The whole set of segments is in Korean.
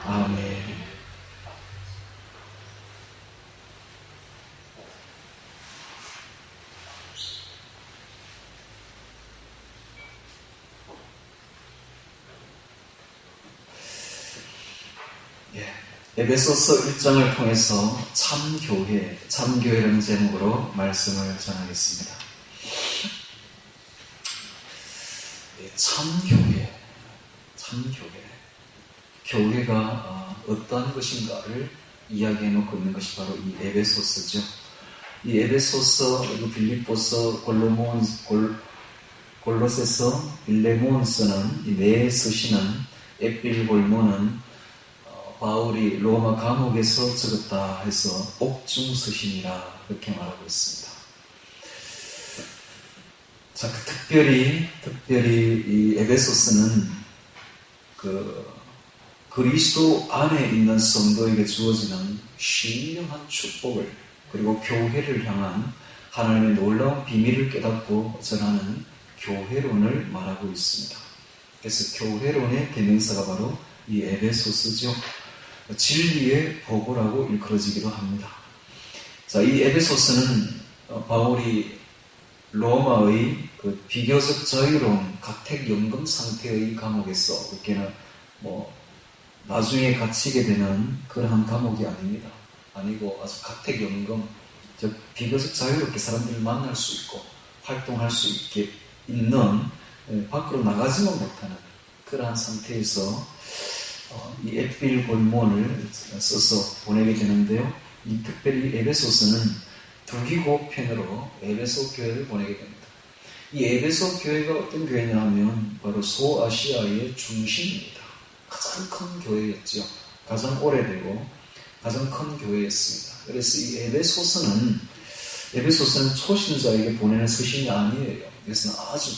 아멘. 에베소서 1장을 통해서 참교회라는 제목으로 말씀을 전하겠습니다. 참교회. 교회가 어떠한 것인가를 이야기해놓고 있는 것이 바로 이 에베소서죠. 이 에베소서, 빌립보서, 골로새서, 빌레몬서는 이 네 서신은 에필골모는 바울이 로마 감옥에서 적었다 해서 옥중서신이라 그렇게 말하고 있습니다. 자, 특별히 이 에베소서는 그리스도 안에 있는 성도에게 주어지는 신령한 축복을 그리고 교회를 향한 하나님의 놀라운 비밀을 깨닫고 전하는 교회론을 말하고 있습니다. 그래서 교회론의 대명사가 바로 이 에베소서죠. 진리의 보고라고 일컬어지기도 합니다. 자, 이 에베소서는 바울이 로마의 비교적 자유로운 가택연금 상태의 감옥에서 그렇게는 나중에 갇히게 되는 그러한 감옥이 아닙니다. 아니고 아주 가택연금, 즉 비교적 자유롭게 사람들을 만날 수 있고 활동할 수 있게 있는 밖으로 나가지만 못하는 그러한 상태에서 이 에필골몬을 써서 보내게 되는데요. 이 특별히 에베소서는 두기고편으로 에베소 교회를 보내게 됩니다. 이 에베소 교회가 어떤 교회냐 하면 바로 소아시아의 중심입니다. 가장 큰 교회였죠. 가장 오래되고 가장 큰 교회였습니다. 그래서 이 에베소서는 초신자에게 보내는 서신이 아니에요. 그래서 아주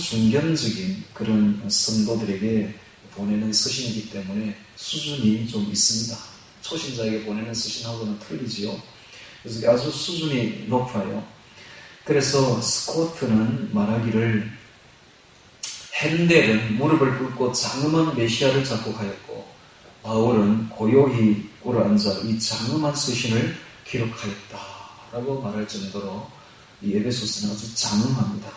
중견적인 그런 성도들에게 보내는 서신이기 때문에 수준이 좀 있습니다. 초신자에게 보내는 서신하고는 틀리지요. 그래서 아주 수준이 높아요. 그래서 스코트는 말하기를 핸델은 무릎을 꿇고 장엄한 메시아를 작곡하였고 바울은 고요히 꿇어앉아 이 장엄한 서신을 기록하였다라고 말할 정도로 이 에베소서는 아주 장엄합니다.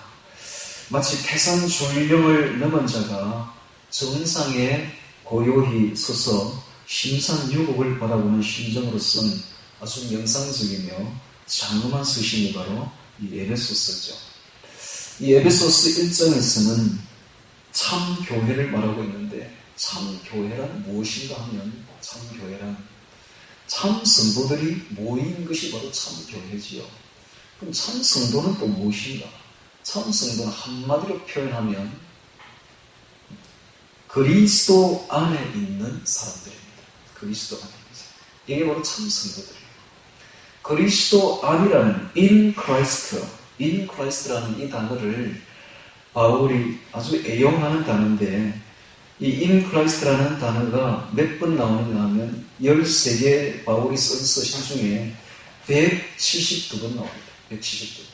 마치 태산줄령을 넘은 자가 정상에 고요히 서서 심산유곡을 바라보는 심정으로 쓴 아주 명상적이며 장엄한 서신이 바로 이 에베소서죠. 이 에베소서 1장에서는 참교회를 말하고 있는데 참교회란 무엇인가 하면 참교회란 참성도들이 모인 것이 바로 참교회지요. 그럼 참성도는 또 무엇인가? 참성도는 한마디로 표현하면 그리스도 안에 있는 사람들입니다. 그리스도 안에 있는 사람. 이게 바로 참성도들이에요. 그리스도 안이라는 in Christ라는 이 단어를 바울이 아주 애용하는 단어인데 이 in Christ라는 단어가 몇 번 나오느냐 하면 13개 바울이 쓴 서신 중에 172번 나옵니다. 172번.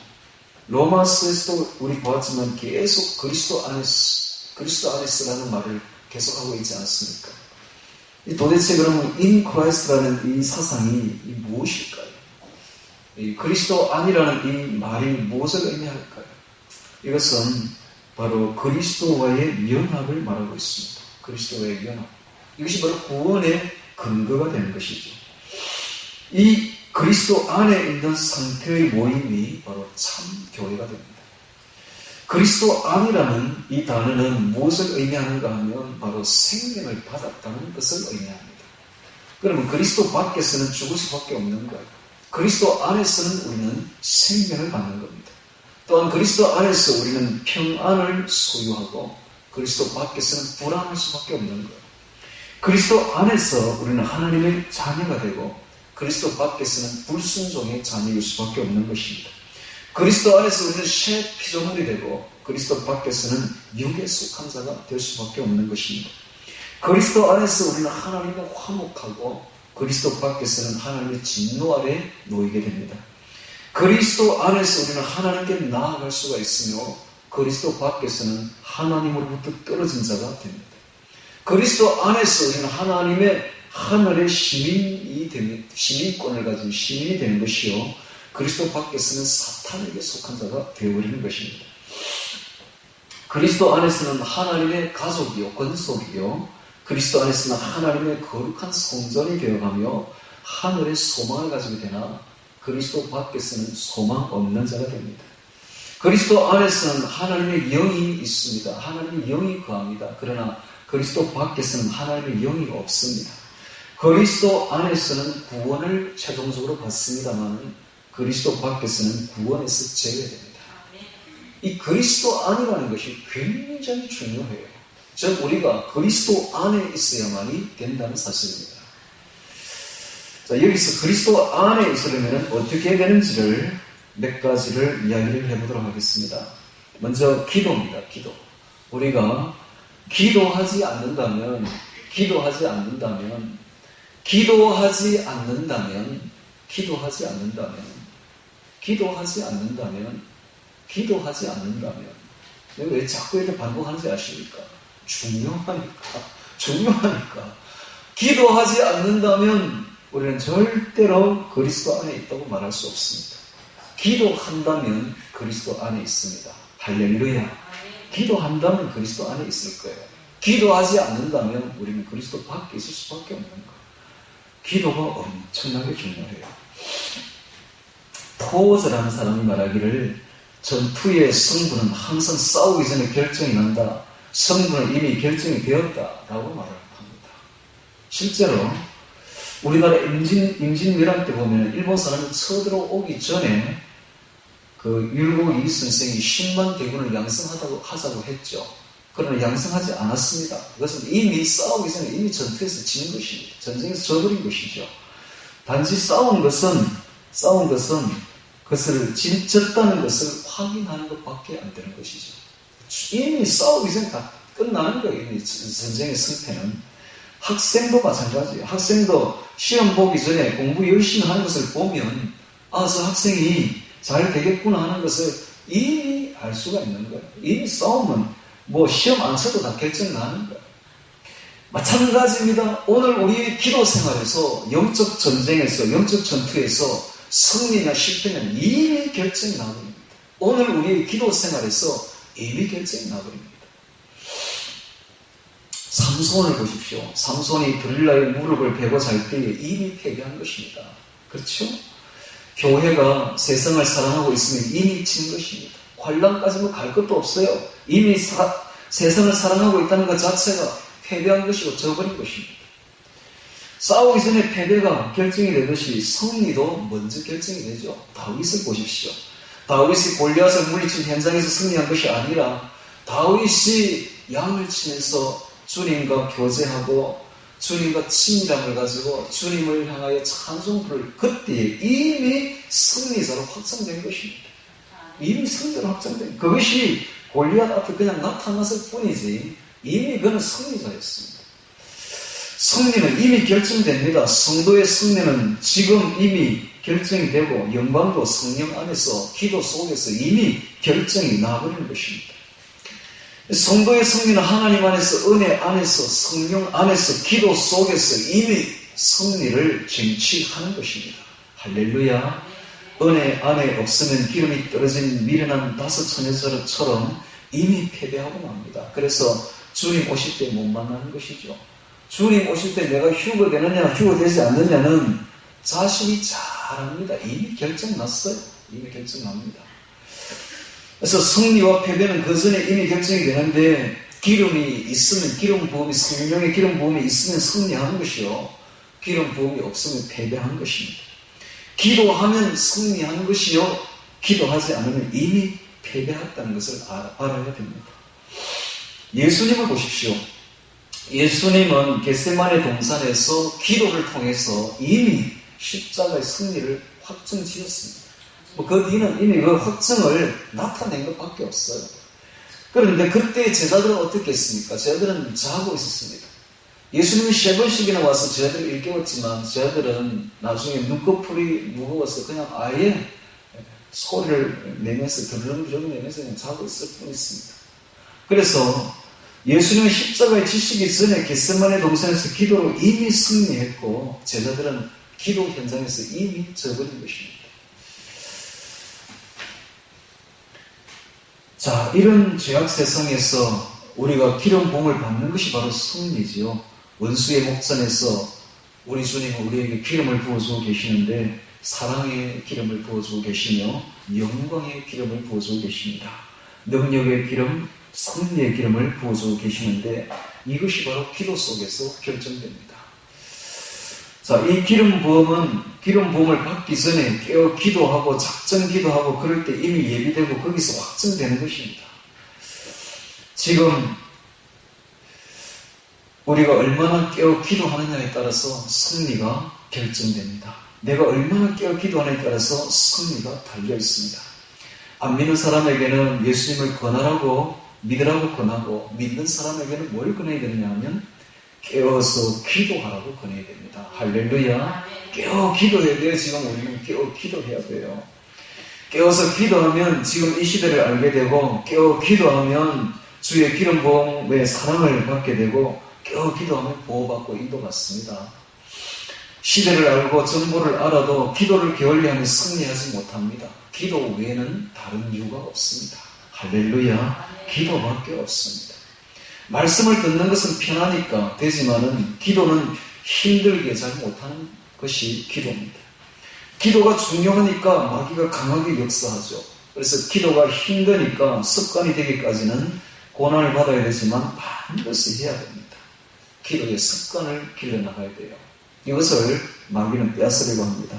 로마서에서도 우리 보았지만 계속 그리스도 안에서라는 말을 계속하고 있지 않습니까? 도대체 그러면 in Christ라는 이 사상이 무엇일까요? 이 그리스도 안이라는 이 말이 무엇을 의미할까요? 이것은 바로 그리스도와의 연합을 말하고 있습니다. 그리스도와의 연합. 이것이 바로 구원의 근거가 되는 것이죠. 이 그리스도 안에 있는 상태의 모임이 바로 참교회가 됩니다. 그리스도 안이라는 이 단어는 무엇을 의미하는가 하면 바로 생명을 받았다는 것을 의미합니다. 그러면 그리스도 밖에서는 죽을 수밖에 없는 거예요. 그리스도 안에서는 우리는 생명을 받는 겁니다. 또한 그리스도 안에서 우리는 평안을 소유하고 그리스도 밖에서는 불안할 수밖에 없는 거예요. 그리스도 안에서 우리는 하나님의 자녀가 되고 그리스도 밖에서는 불순종의 자녀일 수밖에 없는 것입니다. 그리스도 안에서 우리는 새 피조물이 되고 그리스도 밖에서는 육에 속한 자가 될 수밖에 없는 것입니다. 그리스도 안에서 우리는 하나님과 화목하고 그리스도 밖에서는 하나님의 진노 아래 놓이게 됩니다. 그리스도 안에서 우리는 하나님께 나아갈 수가 있으며 그리스도 밖에서는 하나님으로부터 떨어진 자가 됩니다. 그리스도 안에서 우리는 하나님의 하늘의 시민권을 가진 시민이 되는 것이요. 그리스도 밖에서는 사탄에게 속한 자가 되어버리는 것입니다. 그리스도 안에서는 하나님의 가족이요, 권속이요. 그리스도 안에서는 하나님의 거룩한 성전이 되어가며 하늘의 소망을 가지게 되나 그리스도 밖에서는 소망 없는 자가 됩니다. 그리스도 안에서는 하나님의 영이 있습니다. 하나님의 영이 거합니다. 그러나 그리스도 밖에서는 하나님의 영이 없습니다. 그리스도 안에서는 구원을 최종적으로 받습니다만 그리스도 밖에서는 구원에서 제외됩니다. 이 그리스도 안이라는 것이 굉장히 중요해요. 즉 우리가 그리스도 안에 있어야만이 된다는 사실입니다. 자, 여기서 그리스도 안에 있으려면 어떻게 되는지를 몇 가지를 이야기를 해보도록 하겠습니다. 먼저 기도입니다. 기도. 우리가 기도하지 않는다면 내가 왜 자꾸 이렇게 반복하는지 아십니까? 중요하니까. 기도하지 않는다면 우리는 절대로 그리스도 안에 있다고 말할 수 없습니다. 기도한다면 그리스도 안에 있습니다. 할렐루야. 기도한다면 그리스도 안에 있을 거예요. 기도하지 않는다면 우리는 그리스도 밖에 있을 수밖에 없는 거예요. 기도가 엄청나게 중요해요. 포워즈라는 사람이 말하기를 전투의 승부는 항상 싸우기 전에 결정이 난다. 승부는 이미 결정이 되었다라고 말을 합니다. 실제로 우리나라 임진왜란 때 보면 일본 사람이 쳐들어오기 전에 그 율곡 이 선생이 10만 대군을 양성하자고 했죠. 그러나 양성하지 않았습니다. 그것은 이미 싸우기 전에 이미 전투에서 진 것입니다. 전쟁에서 져버린 것이죠. 단지 싸운 것은 그것을 졌다는 것을 확인하는 것밖에 안 되는 것이죠. 이미 싸우기 전에 다 끝나는 거예요. 이미 전쟁의 승패는. 학생도 마찬가지예요. 학생도 시험 보기 전에 공부 열심히 하는 것을 보면 저 학생이 잘 되겠구나 하는 것을 이미 알 수가 있는 거예요. 이미 싸우면 시험 안 쳐도 다 결정 나는 거예요. 마찬가지입니다. 오늘 우리의 기도 생활에서 영적 전쟁에서 영적 전투에서 승리나 실패는 이미 결정이 나버립니다. 오늘 우리의 기도 생활에서 이미 결정이 나버립니다. 삼손을 보십시오. 삼손이 드릴라의 무릎을 베고 잘 때에 이미 패배한 것입니다. 그렇죠? 교회가 세상을 사랑하고 있으면 이미 진 것입니다. 관람까지는 갈 것도 없어요. 이미 세상을 사랑하고 있다는 것 자체가 패배한 것이고 져버린 것입니다. 싸우기 전에 패배가 결정이 되듯이 승리도 먼저 결정이 되죠. 다윗을 보십시오. 다윗이 골리앗을 물리친 현장에서 승리한 것이 아니라 다윗이 양을 치면서 주님과 교제하고 주님과 친밀함을 가지고 주님을 향하여 찬송부를 그때에 이미 승리자로 확정된 것입니다. 이미 승리자로 확정된 그것이 골리앗 앞에 그냥 나타났을 뿐이지 이미 그는 승리자였습니다. 승리는 이미 결정됩니다. 성도의 승리는 지금 이미 결정이 되고 영광도 성령 안에서 기도 속에서 이미 결정이 나버리는 것입니다. 성도의 승리는 하나님 안에서 은혜 안에서 성령 안에서 기도 속에서 이미 승리를 쟁취하는 것입니다. 할렐루야. 은혜 안에 없으면 기름이 떨어진 미련한 다섯 처녀처럼 이미 패배하고 맙니다. 그래서 주님 오실 때 못 만나는 것이죠. 주님 오실 때 내가 휴거되느냐 휴거되지 않느냐는 자신이 잘 압니다. 이미 결정났어요. 이미 결정납니다. 그래서 승리와 패배는 그 전에 이미 결정이 되는데 기름이 있으면 기름 부음이 성령의 기름 부음이 있으면 승리하는 것이요. 기름 부음이 없으면 패배하는 것입니다. 기도하면 승리하는 것이요. 기도하지 않으면 이미 패배했다는 것을 알아야 됩니다. 예수님을 보십시오. 예수님은 겟세마네 동산에서 기도를 통해서 이미 십자가의 승리를 확정지었습니다. 그 뒤는 이미 그 확정을 나타낸 것밖에 없어요. 그런데 그때 제자들은 어떻게 했습니까? 제자들은 자고 있었습니다. 예수님이 3번씩이나 와서 제자들을 일깨웠지만 제자들은 나중에 눈꺼풀이 무거워서 그냥 아예 소리를 내면서 드르렁드르렁 내면서 그냥 자고 있을 뿐이었습니다. 그래서 예수님은 십자가에 지시기 전에 겟세마네 동산에서 기도로 이미 승리했고 제자들은 기도 현장에서 이미 져버린 것입니다. 자, 이런 죄악 세상에서 우리가 기름 부음을 받는 것이 바로 승리지요. 원수의 목전에서 우리 주님은 우리에게 기름을 부어주고 계시는데 사랑의 기름을 부어주고 계시며 영광의 기름을 부어주고 계십니다. 능력의 기름, 승리의 기름을 부어주고 계시는데 이것이 바로 기도 속에서 결정됩니다. 자, 이 기름 부음을 받기 전에 깨어 기도하고 작전 기도하고 그럴 때 이미 예비되고 거기서 확정되는 것입니다. 지금 우리가 얼마나 깨어 기도하느냐에 따라서 승리가 결정됩니다. 내가 얼마나 깨어 기도하느냐에 따라서 승리가 달려 있습니다. 안 믿는 사람에게는 예수님을 권하라고 믿으라고 권하고 믿는 사람에게는 뭘 권해야 되느냐 하면 깨어서 기도하라고 권해야 됩니다. 할렐루야. 깨어 기도해야 돼요. 지금 우리는 깨어 기도해야 돼요. 깨어서 기도하면 지금 이 시대를 알게 되고 깨어 기도하면 주의 기름 부음의 사랑을 받게 되고 깨어 기도하면 보호받고 인도받습니다. 시대를 알고 정보를 알아도 기도를 게을리하면 승리하지 못합니다. 기도 외에는 다른 이유가 없습니다. 할렐루야. 기도밖에 없습니다. 말씀을 듣는 것은 편하니까 되지만은 기도는 힘들게 잘 못하는 것이 기도입니다. 기도가 중요하니까 마귀가 강하게 역사하죠. 그래서 기도가 힘드니까 습관이 되기까지는 고난을 받아야 되지만 반드시 해야 됩니다. 기도의 습관을 길러나가야 돼요. 이것을 마귀는 빼앗으려고 합니다.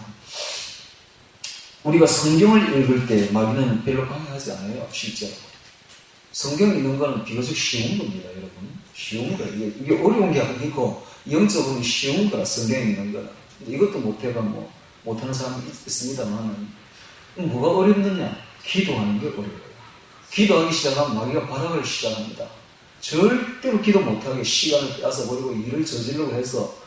우리가 성경을 읽을 때 마귀는 별로 강요하지 않아요. 실제로. 성경 읽는 거는 비교적 쉬운 겁니다, 여러분. 쉬운 거예요. 이게 어려운 게 아니고 영적으로 쉬운 거라, 성경 읽는 거는. 이것도 못해가 못하는 사람이 있습니다만 뭐가 어렵느냐? 기도하는 게 어려워요. 기도하기 시작하면 마귀가 발악을 시작합니다. 절대로 기도 못하게 시간을 빼앗아버리고 일을 저지르고 해서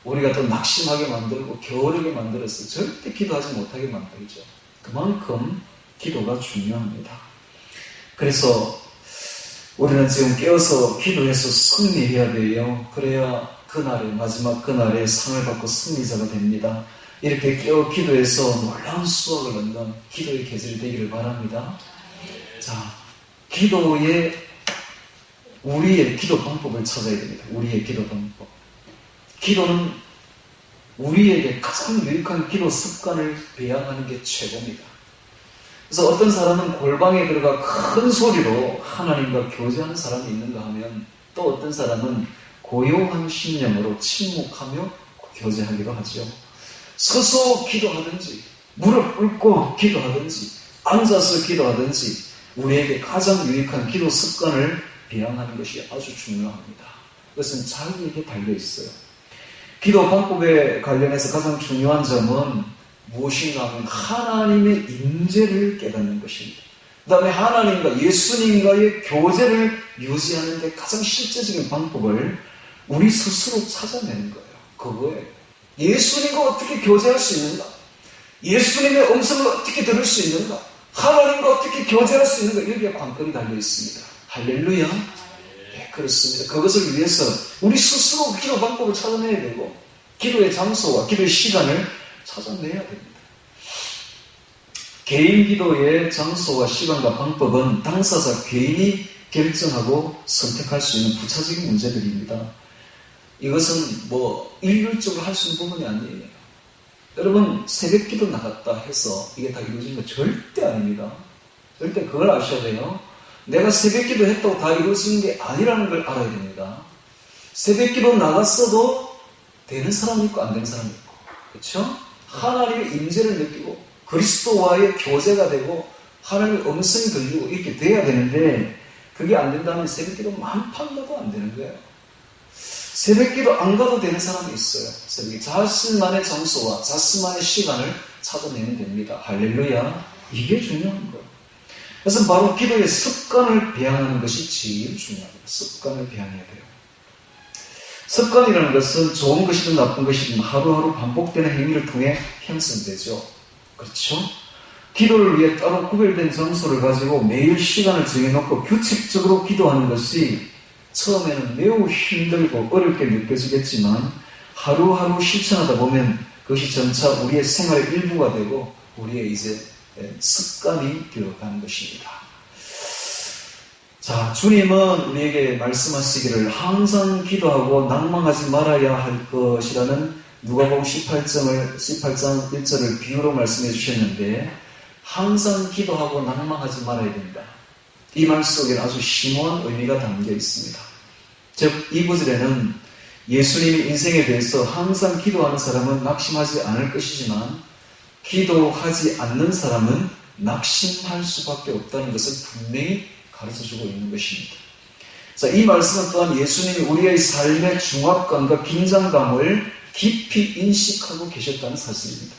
우리가 더 낙심하게 만들고 게으르게 만들어서 절대 기도하지 못하게 만들죠. 그만큼 기도가 중요합니다. 그래서 우리는 지금 깨어서 기도해서 승리해야 돼요. 그래야 그날에 마지막 그날에 상을 받고 승리자가 됩니다. 이렇게 깨어 기도해서 놀라운 수확을 얻는 기도의 계절이 되기를 바랍니다. 자, 우리의 기도 방법을 찾아야 됩니다. 우리의 기도 방법. 기도는 우리에게 가장 유익한 기도 습관을 배양하는 게 최고입니다. 그래서 어떤 사람은 골방에 들어가 큰 소리로 하나님과 교제하는 사람이 있는가 하면 또 어떤 사람은 고요한 심령으로 침묵하며 교제하기도 하죠. 서서 기도하든지 무릎 꿇고 기도하든지 앉아서 기도하든지 우리에게 가장 유익한 기도 습관을 배양하는 것이 아주 중요합니다. 그것은 자기에게 달려있어요. 기도 방법에 관련해서 가장 중요한 점은 무엇인가 하면 하나님의 임재를 깨닫는 것입니다. 그 다음에 하나님과 예수님과의 교제를 유지하는 데 가장 실제적인 방법을 우리 스스로 찾아내는 거예요. 그거예요. 예수님과 어떻게 교제할 수 있는가? 예수님의 음성을 어떻게 들을 수 있는가? 하나님과 어떻게 교제할 수 있는가? 여기에 관건이 달려 있습니다. 할렐루야. 네, 그렇습니다. 그것을 위해서 우리 스스로 기도 방법을 찾아내야 되고 기도의 장소와 기도의 시간을 찾아내야 됩니다. 개인 기도의 장소와 시간과 방법은 당사자 개인이 결정하고 선택할 수 있는 부차적인 문제들입니다. 이것은 일률적으로 할 수 있는 부분이 아니에요. 여러분 새벽 기도 나갔다 해서 이게 다 이루어지는 거 절대 아닙니다. 절대 그걸 아셔야 돼요. 내가 새벽 기도 했다고 다 이루어지는 게 아니라는 걸 알아야 됩니다. 새벽 기도 나갔어도 되는 사람이 있고 안 되는 사람이 있고, 그렇죠? 하나님의 임재를 느끼고 그리스도와의 교제가 되고 하나님의 음성이 들리고 이렇게 돼야 되는데 그게 안 된다면 새벽 기도 만판 가도 안 되는 거예요. 새벽 기도 안 가도 되는 사람이 있어요. 새벽에 자신만의 장소와 자신만의 시간을 찾아내면 됩니다. 할렐루야. 이게 중요한 거예요. 그래서 바로 기도의 습관을 배양하는 것이 제일 중요합니다. 습관을 배양해야 돼요. 습관이라는 것은 좋은 것이든 나쁜 것이든 하루하루 반복되는 행위를 통해 형성되죠. 그렇죠? 기도를 위해 따로 구별된 장소를 가지고 매일 시간을 정해놓고 규칙적으로 기도하는 것이 처음에는 매우 힘들고 어렵게 느껴지겠지만 하루하루 실천하다 보면 그것이 점차 우리의 생활의 일부가 되고 우리의 이제 습관이 되어가는 것입니다. 자, 주님은 우리에게 말씀하시기를 항상 기도하고 낭망하지 말아야 할 것이라는 누가복음 18장 1절을 비유로 말씀해 주셨는데 항상 기도하고 낭망하지 말아야 된다. 이 말 속에 아주 심오한 의미가 담겨 있습니다. 즉, 이 구절에는 예수님의 인생에 대해서 항상 기도하는 사람은 낙심하지 않을 것이지만 기도하지 않는 사람은 낙심할 수밖에 없다는 것을 분명히 가르쳐주고 있는 것입니다. 자, 이 말씀은 또한 예수님이 우리의 삶의 중압감과 긴장감을 깊이 인식하고 계셨다는 사실입니다.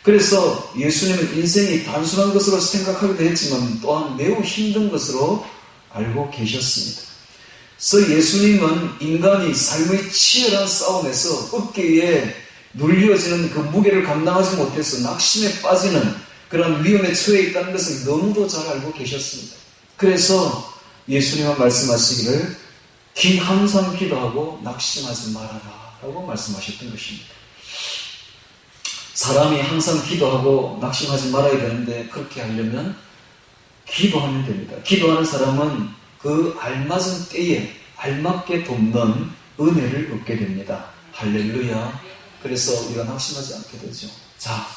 그래서 예수님은 인생이 단순한 것으로 생각하기도 했지만 또한 매우 힘든 것으로 알고 계셨습니다. 그래서 예수님은 인간이 삶의 치열한 싸움에서 어깨에 눌려지는 그 무게를 감당하지 못해서 낙심에 빠지는 그런 위험에 처해 있다는 것을 너무도 잘 알고 계셨습니다. 그래서 예수님은 말씀하시기를 항상 기도하고 낙심하지 말아라 라고 말씀하셨던 것입니다. 사람이 항상 기도하고 낙심하지 말아야 되는데 그렇게 하려면 기도하면 됩니다. 기도하는 사람은 그 알맞은 때에 알맞게 돕는 은혜를 얻게 됩니다. 할렐루야. 그래서 우리가 낙심하지 않게 되죠. 자,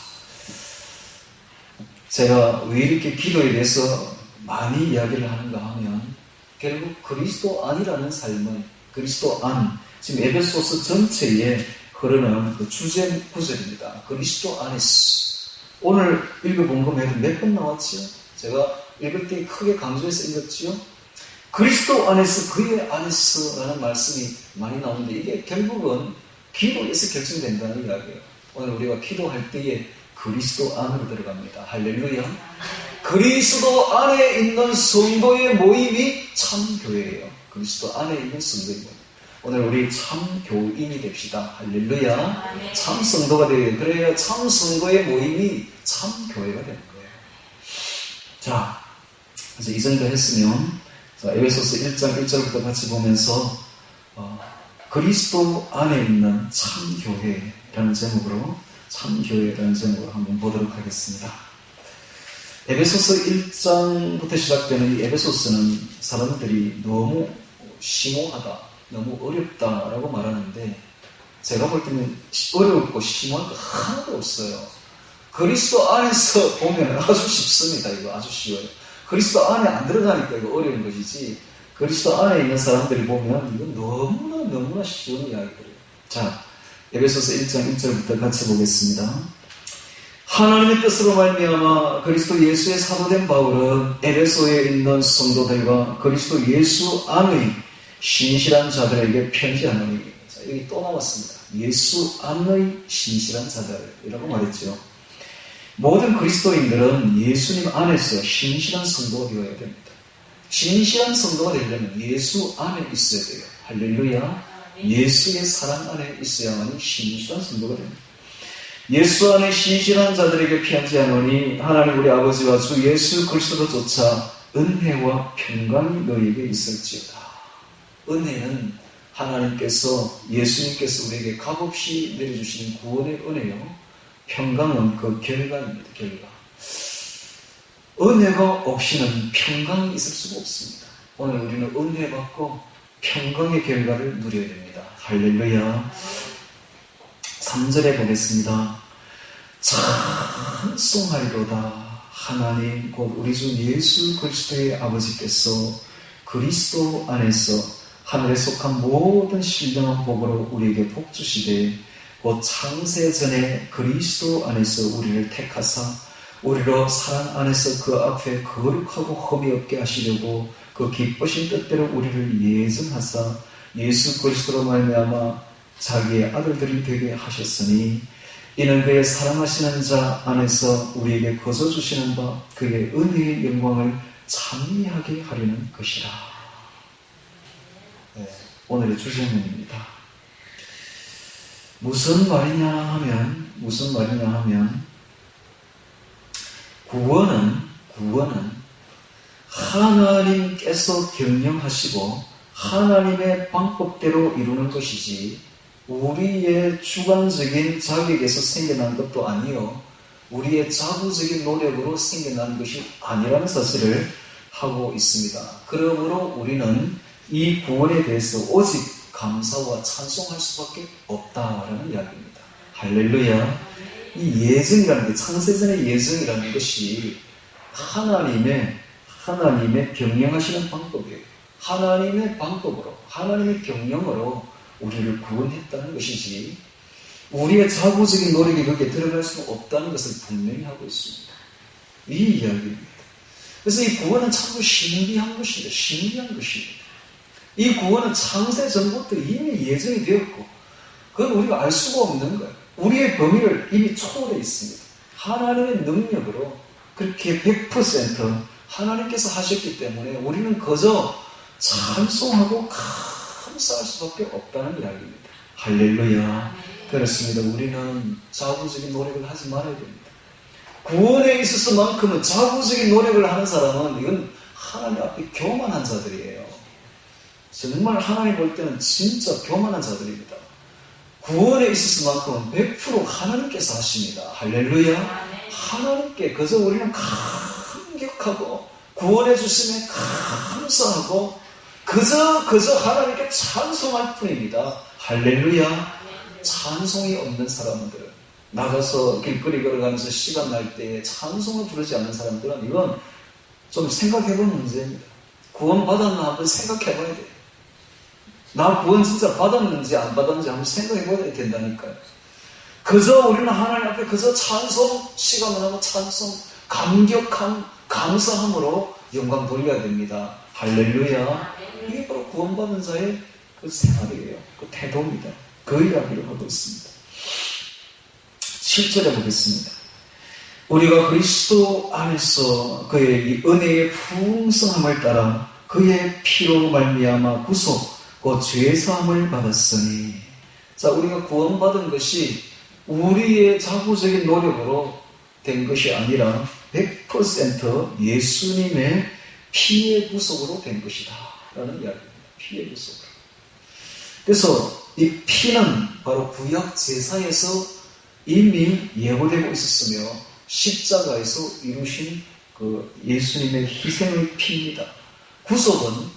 제가 왜 이렇게 기도에 대해서 많이 이야기를 하는가 하면 결국 그리스도 안이라는 삶은 그리스도 안, 지금 에베소서 전체에 흐르는 그 주제 구절입니다. 그리스도 안에서. 오늘 읽어본 거 몇 번 나왔지요? 제가 읽을 때 크게 강조해서 읽었지요? 그리스도 안에서, 그의 안에서 라는 말씀이 많이 나오는데 이게 결국은 기도에서 결정된다는 이야기예요. 오늘 우리가 기도할 때에 그리스도 안으로 들어갑니다. 할렐루야. 그리스도 안에 있는 성도의 모임이 참 교회예요. 그리스도 안에 있는 성도의 모임. 오늘 우리 참 교인이 됩시다. 할렐루야. 참 성도가 되어야 그래야 참 성도의 모임이 참 교회가 되는 거예요. 자, 이제 이 정도 했으면 자, 에베소서 1장 1절부터 같이 보면서 그리스도 안에 있는 참 교회라는 제목으로 참 교회라는 제목으로 한번 보도록 하겠습니다. 에베소서 1장부터 시작되는 이 에베소서는 사람들이 너무 심오하다, 너무 어렵다라고 말하는데 제가 볼 때는 어렵고 심오한 거 하나도 없어요. 그리스도 안에서 보면 아주 쉽습니다. 이거 아주 쉬워요. 그리스도 안에 안 들어가니까 이거 어려운 것이지 그리스도 안에 있는 사람들이 보면 이건 너무나 쉬운 이야기들이에요. 자, 에베소서 1장 1절부터 같이 보겠습니다. 하나님의 뜻으로 말미암아 그리스도 예수의 사도된 바울은 에베소에 있는 성도들과 그리스도 예수 안의 신실한 자들에게 편지하노니. 자, 여기 또 나왔습니다. 예수 안의 신실한 자들이라고 말했죠. 모든 그리스도인들은 예수님 안에서 신실한 성도가 되어야 됩니다. 신실한 성도가 되려면 예수 안에 있어야 돼요. 할렐루야. 예수의 사랑 안에 있어야만 신실한 성도가 됩니다. 예수 안에 신실한 자들에게 편지하노니 하나님 우리 아버지와 주 예수 그리스도조차 은혜와 평강이 너희에게 있을지어다. 은혜는 하나님께서 예수님께서 우리에게 값없이 내려주시는 구원의 은혜요. 평강은 그 결과입니다. 결과. 은혜가 없이는 평강이 있을 수가 없습니다. 오늘 우리는 은혜 받고 평강의 결과를 누려야 됩니다. 할렐루야. 3절에 보겠습니다. 찬송하리로다. 하나님 곧 우리 주 예수 그리스도의 아버지께서 그리스도 안에서 하늘에 속한 모든 신령한 복으로 우리에게 복 주시되 곧 창세 전에 그리스도 안에서 우리를 택하사 우리로 사랑 안에서 그 앞에 거룩하고 흠이 없게 하시려고 그 기쁘신 뜻대로 우리를 예정하사 예수 그리스도로 말미암아 자기의 아들들이 되게 하셨으니 이는 그의 사랑하시는 자 안에서 우리에게 거저 주시는 바 그의 은혜의 영광을 찬미하게 하려는 것이라. 네, 오늘의 주제문입니다. 무슨 말이냐 하면 구원은 하나님께서 경영하시고 하나님의 방법대로 이루는 것이지 우리의 주관적인 자격에서 생겨난 것도 아니요 우리의 자부적인 노력으로 생겨난 것이 아니라는 사실을 하고 있습니다. 그러므로 우리는 이 구원에 대해서 오직 감사와 찬송할 수밖에 없다라는 이야기입니다. 할렐루야. 이 예정이라는 게 창세전의 예정이라는 것이 하나님의 경영하시는 방법이에요. 하나님의 방법으로 하나님의 경영으로 우리를 구원했다는 것이지 우리의 자부적인 노력이 거기에 들어갈 수는 없다는 것을 분명히 하고 있습니다. 이 이야기입니다. 그래서 이 구원은 참으로 신비한 것입니다. 신비한 것입니다. 이 구원은 창세 전부터 이미 예정이 되었고 그건 우리가 알 수가 없는 거예요. 우리의 범위를 이미 초월해 있습니다. 하나님의 능력으로 그렇게 100% 하나님께서 하셨기 때문에 우리는 그저 찬송하고 감사할 수밖에 없다는 이야기입니다. 할렐루야. 그렇습니다. 우리는 자부적인 노력을 하지 말아야 됩니다. 구원에 있어서만큼은 자부적인 노력을 하는 사람은 이건 하나님 앞에 교만한 자들이에요. 정말 하나님 볼 때는 진짜 교만한 자들입니다. 구원에 있어서만큼은 100% 하나님께서 하십니다. 할렐루야. 하나님께 그저 우리는 감격하고 구원해 주심에 감사하고 그저 하나님께 찬송할 뿐입니다. 할렐루야. 찬송이 없는 사람들은 나가서 길거리 걸어가면서 시간 날 때 찬송을 부르지 않는 사람들은 이건 좀 생각해볼 문제입니다. 구원 받았나 한번 생각해봐야 돼요. 나 구원 진짜 받았는지 안 받았는지 한번 생각해봐야 된다니까요. 그저 우리는 하나님 앞에 그저 찬송, 시간을 하고 찬송, 감격함, 감사함으로 영광 돌려야 됩니다. 할렐루야. 이게 바로 구원받은 자의 그 생활이에요. 그 태도입니다. 그 이야기를 하고 있습니다. 7절에 보겠습니다. 우리가 그리스도 안에서 그의 이 은혜의 풍성함을 따라 그의 피로 말미암아 구속, 곧 죄사함을 받았으니. 자, 우리가 구원받은 것이 우리의 자부적인 노력으로 된 것이 아니라 100% 예수님의 피의 구속으로 된 것이다 라는 이야기입니다. 피의 구속으로. 그래서 이 피는 바로 구약 제사에서 이미 예고되고 있었으며 십자가에서 이루신 그 예수님의 희생의 피입니다. 구속은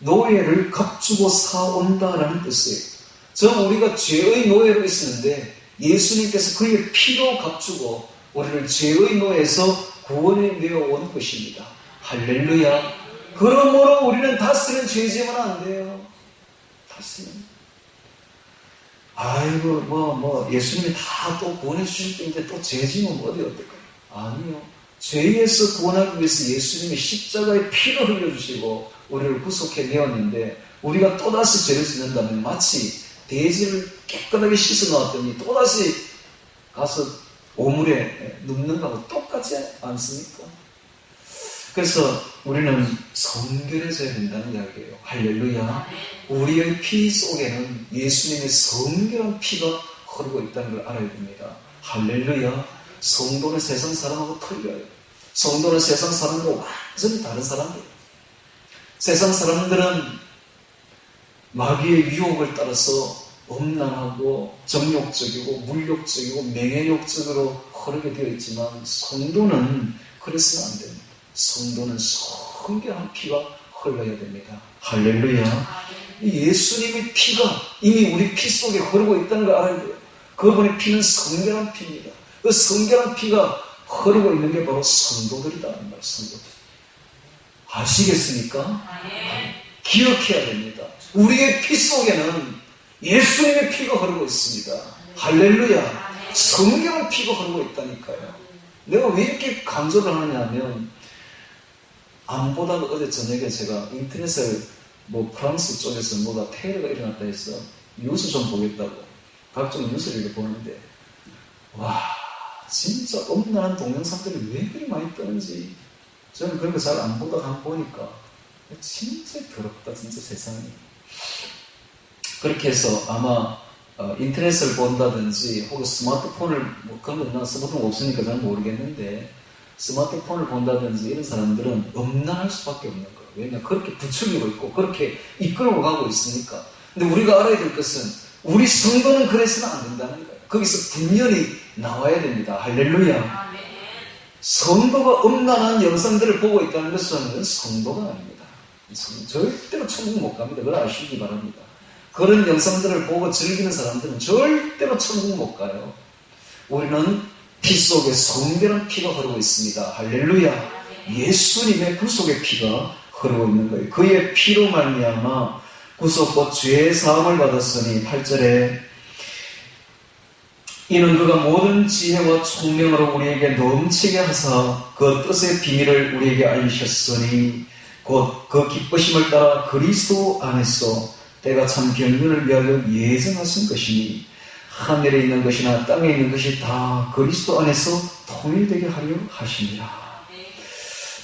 노예를 값주고 사온다라는 뜻이에요. 우리가 죄의 노예로 있었는데 예수님께서 그의 피로 값주고 우리를 죄의 노예에서 구원해 내어온 것입니다. 할렐루야. 그러므로 우리는 다시는 죄지으면 안 돼요. 다시는. 아이고 예수님이 다 또 구원해 주실 때인데 또 죄지으면 어디 어떨까요? 아니요. 죄에서 구원하기 위해서 예수님이 십자가에 피를 흘려주시고 우리를 구속해 내었는데 우리가 또다시 죄를 짓는다면 마치 돼지를 깨끗하게 씻어 놓았더니 또다시 가서 오물에 눕는 거하고 똑같지 않습니까? 그래서 우리는 성결해져야 된다는 이야기예요. 할렐루야. 우리의 피 속에는 예수님의 성결한 피가 흐르고 있다는 걸 알아야 됩니다. 할렐루야. 성도는 세상 사람하고 틀려요. 성도는 세상 사람과 완전히 다른 사람이에요. 세상 사람들은 마귀의 유혹을 따라서 엄란하고 정욕적이고 물욕적이고 명예욕적으로 흐르게 되어 있지만 성도는 그래서는 안 됩니다. 성도는 성결한 피가 흘러야 됩니다. 할렐루야. 예수님의 피가 이미 우리 피 속에 흐르고 있다는 걸 알아야 돼요. 그분의 피는 성결한 피입니다. 그 성결한 피가 흐르고 있는 게 바로 성도들이다. 성도들. 아시겠습니까? 기억해야 됩니다. 우리의 피 속에는 예수님의 피가 흐르고 있습니다. 할렐루야. 성결한 피가 흐르고 있다니까요. 내가 왜 이렇게 강조를 하느냐면 안 보다가 어제 저녁에 제가 인터넷에 프랑스 쪽에서 뭐가 테러가 일어났다 해서 뉴스 좀 보겠다고 각종 뉴스를 보는데 와 진짜 엄란한 동영상들이 왜 그리 많이 뜨는지 저는 그런 거 잘 안 보다가 한 번 보니까 진짜 더럽다 진짜 세상이. 그렇게 해서 아마 인터넷을 본다든지 혹은 스마트폰을 그런 거 있나 스마트폰 없으니까 잘 모르겠는데 스마트폰을 본다든지 이런 사람들은 음란할 수밖에 없는 거예요. 왜냐? 그렇게 부추기고 있고 그렇게 이끌고 가고 있으니까. 근데 우리가 알아야 될 것은 우리 성도는 그래서는 안 된다는 거예요. 거기서 분명히 나와야 됩니다. 할렐루야. 성도가 음란한 영상들을 보고 있다는 것은 성도가 아닙니다. 절대로 천국 못 갑니다. 그걸 아시기 바랍니다. 그런 영상들을 보고 즐기는 사람들은 절대로 천국 못 가요. 우리는 피 속에 성결한 피가 흐르고 있습니다. 할렐루야. 예수님의 구속의 피가 흐르고 있는 거예요. 그의 피로 말미암아 구속 곧 죄의 사함을 받았으니 8절에 이는 그가 모든 지혜와 총명으로 우리에게 넘치게 하사 그 뜻의 비밀을 우리에게 알리셨으니 곧 그 기쁘심을 따라 그리스도 안에서 때가 참 경륜을 위하여 예정하신 것이니 하늘에 있는 것이나 땅에 있는 것이 다 그리스도 안에서 통일되게 하려 하시니라.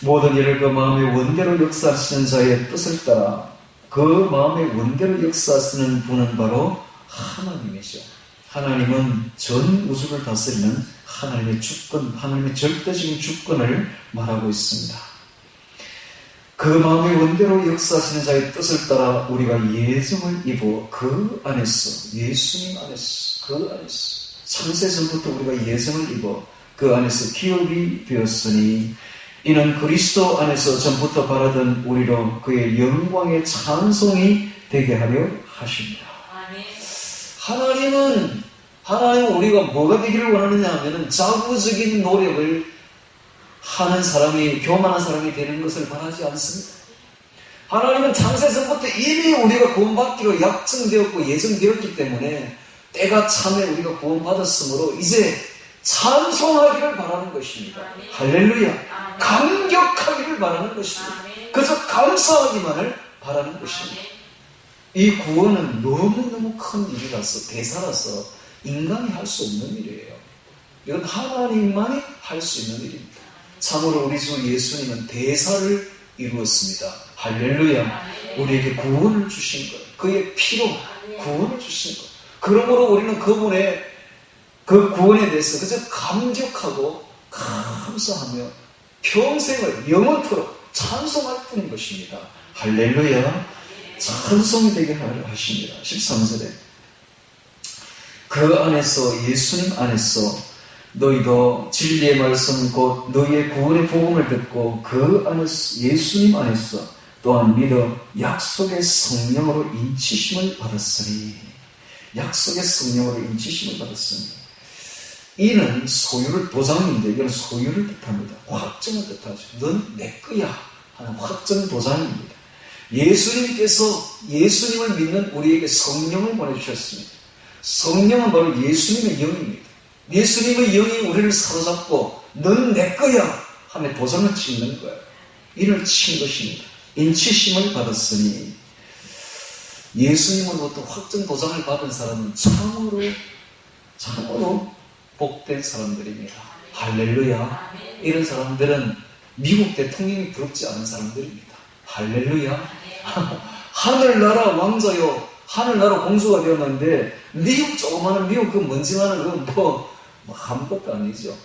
모든 일을 그 마음의 원대로 역사하시는 자의 뜻을 따라 그 마음의 원대로 역사하시는 분은 바로 하나님이죠. 하나님은 전 우주를 다스리는 하나님의 주권, 하나님의 절대적인 주권을 말하고 있습니다. 그 마음의 원대로 역사하시는 자의 뜻을 따라 우리가 예정을 입어 그 안에서, 예수님 안에서, 그 안에서 창세전부터 우리가 예정을 입어 그 안에서 기업이 되었으니 이는 그리스도 안에서 전부터 바라던 우리로 그의 영광의 찬송이 되게 하려 하십니다. 하나님은 우리가 뭐가 되기를 원하느냐 하면 자부적인 노력을 하는 사람이, 교만한 사람이 되는 것을 바라지 않습니다. 하나님은 창세전부터 이미 우리가 구원받기로 약정되었고 예정되었기 때문에 때가 참에 우리가 구원받았으므로 이제 찬송하기를 바라는 것입니다. 할렐루야. 감격하기를 바라는 것입니다. 그래서 감사하기만을 바라는 것입니다. 이 구원은 너무너무 큰 일이라서, 대사라서 인간이 할 수 없는 일이에요. 이건 하나님만이 할 수 있는 일입니다. 참으로 우리 주 예수님은 대사를 이루었습니다. 할렐루야. 우리에게 구원을 주신 거예요. 그의 피로 구원을 주신 거예요. 그러므로 우리는 그분의 그 구원에 대해서 그저 감격하고 감사하며 평생을 영원토록 찬송할 뿐인 것입니다. 할렐루야. 찬송이 되게 하려 하십니다. 13절에 그 안에서, 예수님 안에서 너희도 진리의 말씀 곧 너희의 구원의 복음을 듣고 그 안에서, 예수님 안에서 또한 믿어 약속의 성령으로 인치심을 받았으니, 약속의 성령으로 인치심을 받았으니, 이는 소유를, 도장인데 이건 소유를 뜻합니다. 확정을 뜻하죠. 넌 내 거야 하는 확정 도장입니다. 예수님께서 예수님을 믿는 우리에게 성령을 보내주셨습니다. 성령은 바로 예수님의 영입니다. 예수님의 영이 우리를 사로잡고 넌 내 거야 하며 도장을 찍는 거예요. 인을 친 것입니다. 인치심을 받았으니, 예수님으로부터 확정 도장을 받은 사람은 참으로 복된 사람들입니다. 할렐루야. 이런 사람들은 미국 대통령이 부럽지 않은 사람들입니다. 할렐루야. 하늘나라 왕자요, 하늘나라 공주가 되었는데 미국, 조그마한 미국 그 먼지만은 뭐 아무것도 아니죠.